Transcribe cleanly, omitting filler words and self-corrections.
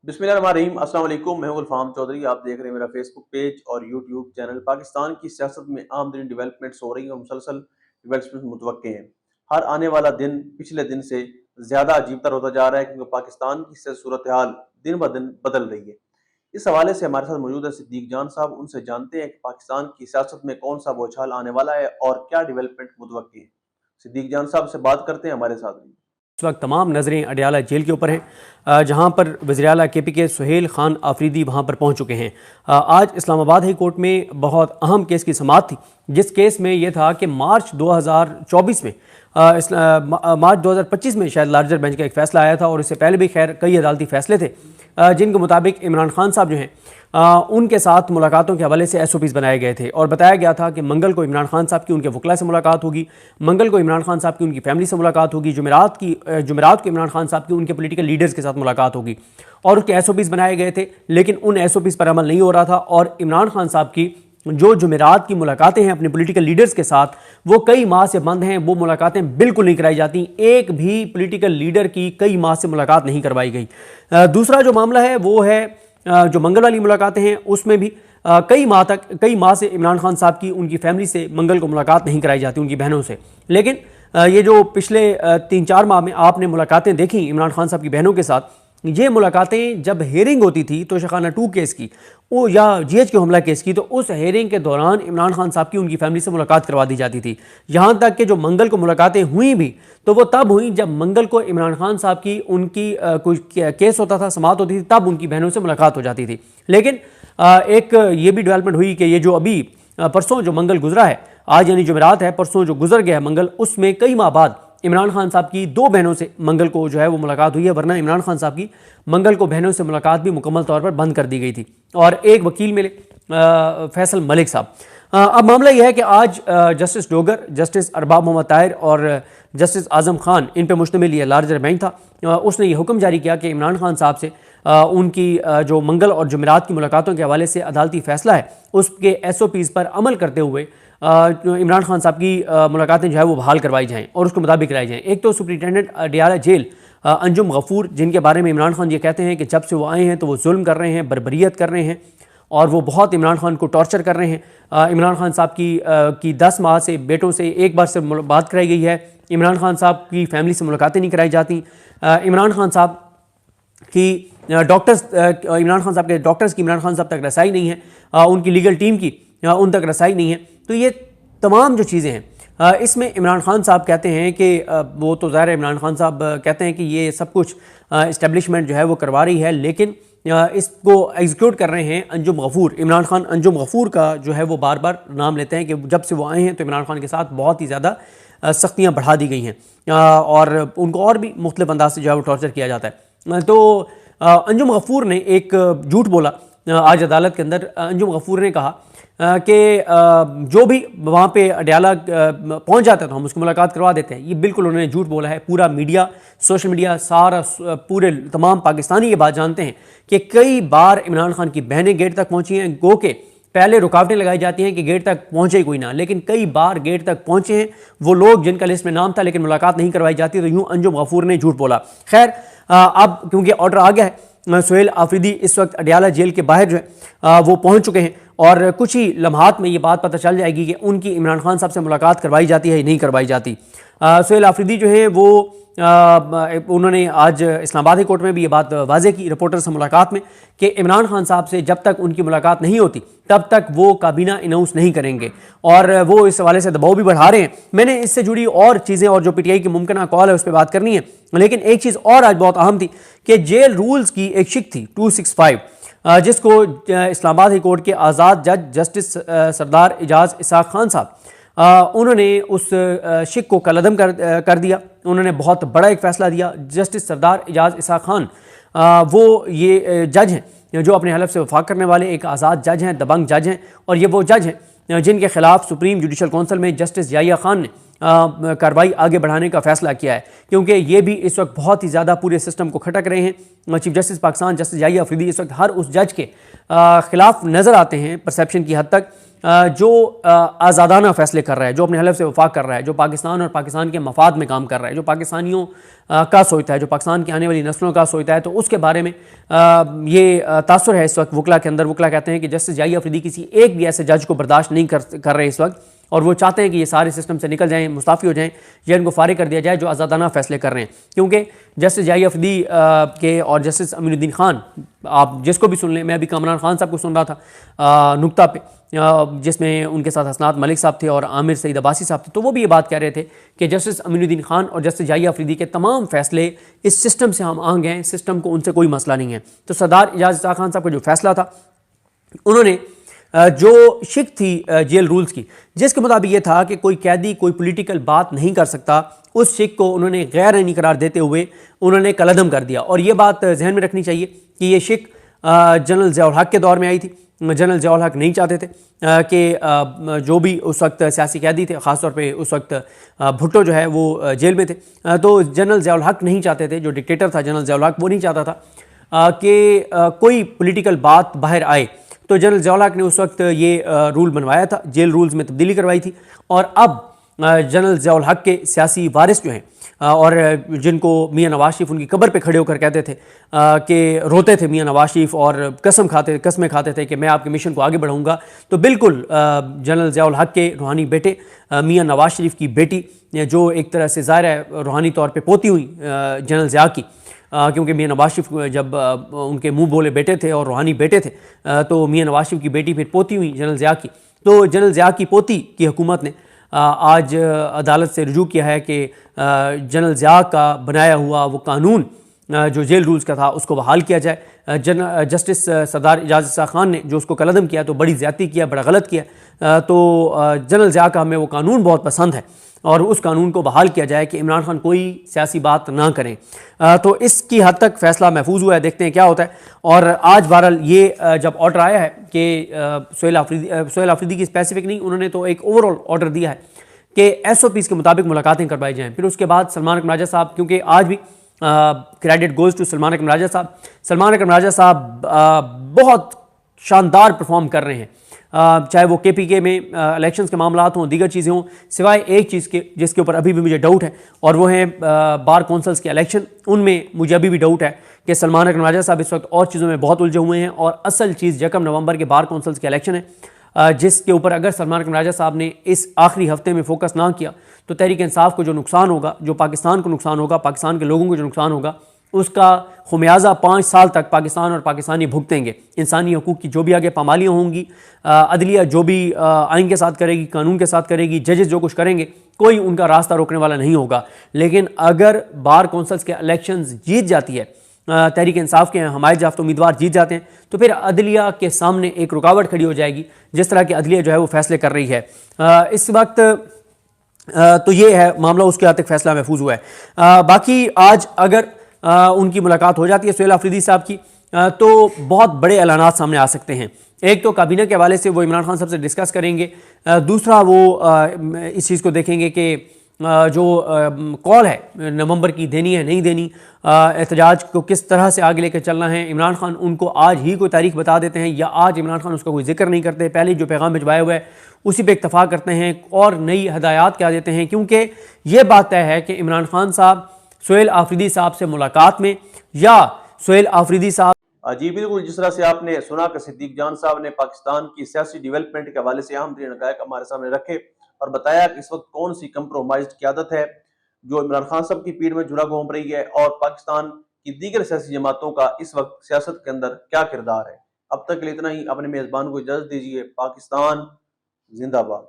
बिस्मिल्लाहिर्रहमानिर्रहीम। अस्सलाम वालेकुम। मैं हूं गुलफाम चौधरी। आप देख रहे हैं मेरा फेसबुक पेज और यूट्यूब चैनल। पाकिस्तान की सियासत में आमतरीन डेवलपमेंट्स हो रही हैं और मुसलसल डेवलपमेंट मुतवक्के हैं। हर आने वाला दिन पिछले दिन से ज़्यादा अजीब तर होता जा रहा है, क्योंकि पाकिस्तान की सूरत हाल दिन ब दिन बदल रही है। इस हवाले से हमारे साथ मौजूद है सिद्दीक जान साहब। उनसे जानते हैं कि पाकिस्तान की सियासत में कौन सा बौछार आने वाला है और क्या डेवलपमेंट मुतवक्के हैं। सिद्दीक जान साहब से बात करते हैं, हमारे साथ रहिए। इस वक्त तमाम नज़रें अडयाला जेल के ऊपर हैं, जहां पर वज़ीर-ए-आला KP के सुहेल खान आफरीदी वहां पर पहुंच चुके हैं। आज इस्लामाबाद हाई कोर्ट में बहुत अहम केस की समाअत थी, जिस केस में यह था कि मार्च 2024 में मार्च 2025 में शायद लार्जर बेंच का एक फ़ैसला आया था, और इससे पहले भी खैर कई अदालती फ़ैसले थे जिनके मुताबिक इमरान खान साहब जो हैं उनके साथ मुलाकातों के हवाले से SOPs बनाए गए थे, और बताया गया था कि मंगल को इमरान खान साहब की उनके वकला से मुलाकात होगी, मंगल को इमरान खान साहब की उनकी फैमिली से मुलाकात होगी, जुमेरात को इमरान खान साहब की उनके पॉलिटिकल लीडर्स के साथ मुलाकात होगी, और उसके SOPs बनाए गए थे। लेकिन उन SOPs पर अमल नहीं हो रहा था, और इमरान खान साहब की जो जुमेरात की मुलाकातें हैं अपने पॉलिटिकल लीडर्स के साथ, वो कई माह से बंद हैं। वो मुलाकातें बिल्कुल नहीं कराई जाती। एक भी पॉलिटिकल लीडर की कई माह से मुलाकात नहीं करवाई गई। दूसरा जो मामला है वो है जो मंगल वाली मुलाकातें हैं, उसमें भी कई माह से इमरान खान साहब की उनकी फैमिली से मंगल को मुलाकात नहीं कराई जाती, उनकी बहनों से। लेकिन ये जो पिछले 3-4 माह में आपने मुलाकातें देखी इमरान खान साहब की बहनों के साथ, ये मुलाकातें जब हेयरिंग होती थी तोशाखाना 2 केस की या GHQ हमला केस की, तो उस हेयरिंग के दौरान इमरान खान साहब की उनकी फैमिली से मुलाकात करवा दी जाती थी। यहाँ तक कि जो मंगल को मुलाकातें हुई भी तो वो तब हुई जब मंगल को इमरान खान साहब की उनकी कोई केस होता था, समाअत होती थी, तब उनकी बहनों से मुलाकात हो जाती थी। लेकिन एक ये भी डेवलपमेंट हुई कि ये जो अभी परसों जो मंगल गुजरा है, आज यानी जुमेरात है, परसों जो गुजर गया है मंगल, उसमें कई माह बाद इमरान खान साहब की 2 बहनों से मंगल को जो है वो मुलाकात हुई है, वरना इमरान खान साहब की मंगल को बहनों से मुलाकात भी मुकम्मल तौर पर बंद कर दी गई थी। और एक वकील मिले फैसल मलिक साहब। अब मामला यह है कि आज जस्टिस डोगर, जस्टिस अरबाब मोहम्मद ताहिर और जस्टिस आज़म खान, इन पर मुश्तमिल ये लार्जर बेंच था। उसने ये हुक्म जारी किया कि इमरान खान साहब से उनकी जो मंगल और जुमेरात की मुलाकातों के हवाले से अदालती फ़ैसला है उसके SOPs पर अमल करते हुए इमरान खान साहब की मुलाकातें जो है वो बहाल करवाई जाएँ और उसके मुताबिक कराई जाएँ। एक तो सुप्रिटेंडेंट अडयाला जेल अंजुम गफूर, जिनके बारे में इमरान खान ये कहते हैं कि जब से वो आए हैं तो वो जुल्म कर रहे हैं, बर्बरियत कर रहे हैं, और वो बहुत इमरान खान को टॉर्चर कर रहे हैं। इमरान खान साहब की 10 माह से बेटों से एक बार से बात कराई गई है। इमरान खान साहब की फैमिली से मुलाकातें नहीं कराई जाती। इमरान खान साहब की इमरान खान साहब के डॉक्टर्स की इमरान खान साहब तक रसाई नहीं है, उनकी लीगल टीम की उन तक रसाई नहीं है। तो ये तमाम जो चीज़ें हैं, इसमें इमरान खान साहब कहते हैं कि वो तो ज़ाहिर है, इमरान खान साहब कहते हैं कि ये सब कुछ इस्टेब्लिशमेंट जो है वो करवा रही है, लेकिन इसको एग्जीक्यूट कर रहे हैं अंजुम गफूर। इमरान खान अंजुम गफूर का जो है वो बार बार नाम लेते हैं कि जब से वो आए हैं तो इमरान खान के साथ बहुत ही ज़्यादा सख्तियाँ बढ़ा दी गई हैं, और उनको और भी मुख्तलिफ अंदाज से जो है वो टॉर्चर किया जाता है। तो अंजुम गफूर ने एक झूठ बोला आज अदालत के अंदर। अंजुम गफूर ने कहा कि जो भी वहाँ पे अडयाला पहुँच जाता है तो हम उसकी मुलाकात करवा देते हैं। ये बिल्कुल उन्होंने झूठ बोला है। पूरा मीडिया, सोशल मीडिया, सारा पूरे तमाम पाकिस्तानी ये बात जानते हैं कि कई बार इमरान खान की बहनें गेट तक पहुँची हैं। गो के पहले रुकावटें लगाई जाती हैं कि गेट तक पहुँचे कोई ना, लेकिन कई बार गेट तक पहुँचे हैं वो लोग जिनका लिस्ट में नाम था, लेकिन मुलाकात नहीं करवाई जाती। तो यूँ अंजुम गफूर ने झूठ बोला। खैर, अब क्योंकि ऑर्डर आ गया है, सुहेल आफरीदी इस वक्त अडयाला जेल के बाहर जो है वो पहुंच चुके हैं, और कुछ ही लम्हात में ये बात पता चल जाएगी कि उनकी इमरान खान साहब से मुलाकात करवाई जाती है या नहीं करवाई जाती। सुहेल आफरीदी जो है वो उन्होंने आज इस्लामाबाद हाई कोर्ट में भी ये बात वाज़ेह की रिपोर्टर से मुलाकात में कि इमरान खान साहब से जब तक उनकी मुलाकात नहीं होती तब तक वो काबीना अनाउंस नहीं करेंगे, और वो इस हवाले से दबाव भी बढ़ा रहे हैं। मैंने इससे जुड़ी और चीज़ें और जो PTI की मुमकिन कॉल है उस पर बात करनी है, लेकिन एक चीज़ और आज बहुत अहम थी कि जेल रूल्स की एक शिक थी 265, जिसको इस्लामाबाद हाई कोर्ट के आज़ाद जज जस्टिस सरदार एजाज इसाक खान साहब उन्होंने उस शिक को कलअदम कर दिया। उन्होंने बहुत बड़ा एक फ़ैसला दिया। जस्टिस सरदार एजाज इसाक खान वो ये जज हैं जो अपने हलफ से वफाक करने वाले एक आज़ाद जज हैं, दबंग जज हैं, और ये वो जज हैं जिनके खिलाफ सुप्रीम जुडिशल कौंसिल में जस्टिस याहिया खान ने कार्रवाई आगे बढ़ाने का फैसला किया है, क्योंकि ये भी इस वक्त बहुत ही ज़्यादा पूरे सिस्टम को खटक रहे हैं। Chief justice Pakistan justice Yahya Afridi इस वक्त हर उस जज के खिलाफ नज़र आते हैं परसेप्शन की हद तक जो आज़ादाना फैसले कर रहा है, जो अपने हलफ से वफाक कर रहा है, जो पाकिस्तान और पाकिस्तान के मफाद में काम कर रहा है, जो पाकिस्तानियों का सोचता है, जो पाकिस्तान की आने वाली नस्लों का सोचता है, तो उसके बारे में ये तासुर है इस वक्त वकला के अंदर। वकला कहते हैं कि जस्टिस जाही अफरीदी किसी एक भी ऐसे जज को बर्दाश्त नहीं कर रहे इस वक्त, और वो चाहते हैं कि ये सारे सिस्टम से निकल जाएं, मुस्ताफ़ी हो जाएं, या इनको फारिग कर दिया जाए जो आज़ादाना फैसले कर रहे हैं। क्योंकि जस्टिस जाही अफरीदी के और जस्टिस अमीनुद्दीन खान, आप जिसको भी सुन लें, मैं अभी कामरान खान साहब को सुन रहा था नुक्ता पे, जिसमें उनके साथ हसनात मलिक साहब थे और आमिर सईद अब्बासी साहब थे, तो वो भी ये बात कह रहे थे कि जस्टिस अमीनुद्दीन खान और जस्टिस जाही अफरीदी के तमाम फैसले इस सिस्टम से हम आंग हैं, सिस्टम को उनसे कोई मसला नहीं है। तो सरदार एजाज खान साहब का जो फैसला था, उन्होंने जो शिक थी जेल रूल्स की, जिसके मुताबिक ये था कि कोई कैदी कोई पॉलिटिकल बात नहीं कर सकता, उस शिक को उन्होंने गैर आईनी करार देते हुए उन्होंने कलअदम कर दिया। और ये बात जहन में रखनी चाहिए कि ये शिक जनरल ज़िया उल हक के दौर में आई थी। जनरल ज़िया उल हक नहीं चाहते थे कि जो भी उस वक्त सियासी कैदी थे, ख़ासतौर पे उस वक्त भुट्टो जो है वो जेल में थे, तो जनरल ज़िया उल हक नहीं चाहते थे, जो डिक्टेटर था जनरल ज़िया उल हक, वो नहीं चाहता था कि कोई पॉलिटिकल बात बाहर आए। तो जनरल ज़िया उल हक ने उस वक्त ये रूल बनवाया था, जेल रूल्स में तब्दीली करवाई थी। और अब जनरल ज़िया उल हक के सियासी वारिस जो हैं, और जिनको मियाँ नवाज शरीफ उनकी कब्र पे खड़े होकर कहते थे कि रोते थे मियाँ नवाज शरीफ और कसमें खाते थे कि मैं आपके मिशन को आगे बढ़ाऊंगा, तो बिल्कुल जनरल ज़िया उल हक के रूहानी बेटे मियाँ नवाज शरीफ की बेटी, जो एक तरह से ज़ाहिर है रूहानी तौर पर पोती हुई जनरल ज़िया की, क्योंकि मियाँ नवाज शरीफ जब उनके मुंह बोले बेटे थे और रूहानी बेटे थे, तो मियाँ नवाज शरीफ की बेटी फिर पोती हुई जनरल ज़िया की। तो जनरल ज़िया की पोती की हुकूमत ने आज अदालत से रुजू किया है कि जनरल ज़िया का बनाया हुआ वो कानून जो जेल रूल्स का था उसको बहाल किया जाए। जस्टिस सरदार एजाज खान ने जो उसको कलअदम किया तो बड़ी ज़्यादती किया, बड़ा गलत किया। तो जनरल ज़िया का हमें वो कानून बहुत पसंद है और उस कानून को बहाल किया जाए कि इमरान खान कोई सियासी बात ना करें। तो इसकी हद तक फैसला महफूज हुआ है, देखते हैं क्या होता है। और आज बहरहाल ये जब ऑर्डर आया है कि सुहेल आफरीदी की स्पेसिफिक नहीं, उन्होंने तो एक ओवरऑल ऑर्डर दिया है कि SOPs के मुताबिक मुलाकातें करवाई जाएँ। फिर उसके बाद सलमान अकरम राजा साहब, क्योंकि आज भी क्रेडिट गोज़ टू सलमान अकरम राजा साहब, सलमान अकरम राजा साहब बहुत शानदार परफॉर्म कर रहे हैं, चाहे वो KPK में इलेक्शंस के मामलात हों, दीगर चीज़ें हों, सिवाय एक चीज़ के जिसके ऊपर अभी भी मुझे डाउट है, और वो है बार कौंसल्स के इलेक्शन। उनमें मुझे अभी भी डाउट है कि सलमान अकरम राजा साहब इस वक्त और चीज़ों में बहुत उलझे हुए हैं, और असल चीज़ 1 नवंबर के बार कौंसल्स के इलेक्शन है, जिसके ऊपर अगर सलमान अकरम राजा साहब ने इस आखिरी हफ्ते में फोकस ना किया तो तहरीक इंसाफ को जो नुकसान होगा, जो पाकिस्तान को नुकसान होगा, पाकिस्तान के लोगों को जो नुकसान होगा, उसका खुमियाजा 5 साल तक पाकिस्तान और पाकिस्तानी भुगतेंगे। इंसानी हकूक़ की जो भी आगे पामालियाँ होंगी, अदलिया जो भी आइन के साथ करेगी, कानून के साथ करेगी, जजेस जो कुछ करेंगे, कोई उनका रास्ता रोकने वाला नहीं होगा। लेकिन अगर बार कौंसल्स के इलेक्शंस जीत जाती है, तहरीक इंसाफ के हमायत याफ्ता उम्मीदवार जीत जाते हैं, तो फिर अदलिया के सामने एक रुकावट खड़ी हो जाएगी, जिस तरह की अदलिया जो है वो फैसले कर रही है इस वक्त। तो ये है मामला, उसके हद तक फैसला महफूज हुआ है। बाकी आज अगर उनकी मुलाकात हो जाती है सुहेल आफरीदी साहब की, तो बहुत बड़े ऐलानात सामने आ सकते हैं। एक तो काबीना के हवाले से वो इमरान खान साहब से डिस्कस करेंगे, दूसरा वो इस चीज़ को देखेंगे कि जो कॉल है नवंबर की देनी है नहीं देनी, एहतजाज को किस तरह से आगे लेकर चलना है। इमरान खान उनको आज ही कोई तारीख बता देते हैं, या आज इमरान खान उसका कोई जिक्र नहीं करते, पहले जो पैगाम भिजवाया हुआ है उसी पे इत्तफा करते हैं और नई हदायत क्या देते हैं। क्योंकि ये बात तय है कि इमरान खान साहब सुहेल आफरीदी साहब से मुलाकात में, या सुहेल आफरीदी साहब। जी बिल्कुल, जिस तरह से आपने सुना कि सिद्दीक जान साहब ने पाकिस्तान की सियासी डेवलपमेंट के हवाले से अहम तरीन हक़ाइक़ हमारे सामने रखे और बताया कि इस वक्त कौन सी कंप्रोमाइज्ड क़यादत है जो इमरान खान साहब की पीठ में झूला घूम रही है, और पाकिस्तान की दीगर सियासी जमातों का इस वक्त सियासत के अंदर क्या किरदार है। अब तक के लिए इतना ही। अपने मेज़बान को इजाज़त दीजिए। पाकिस्तान जिंदाबाद।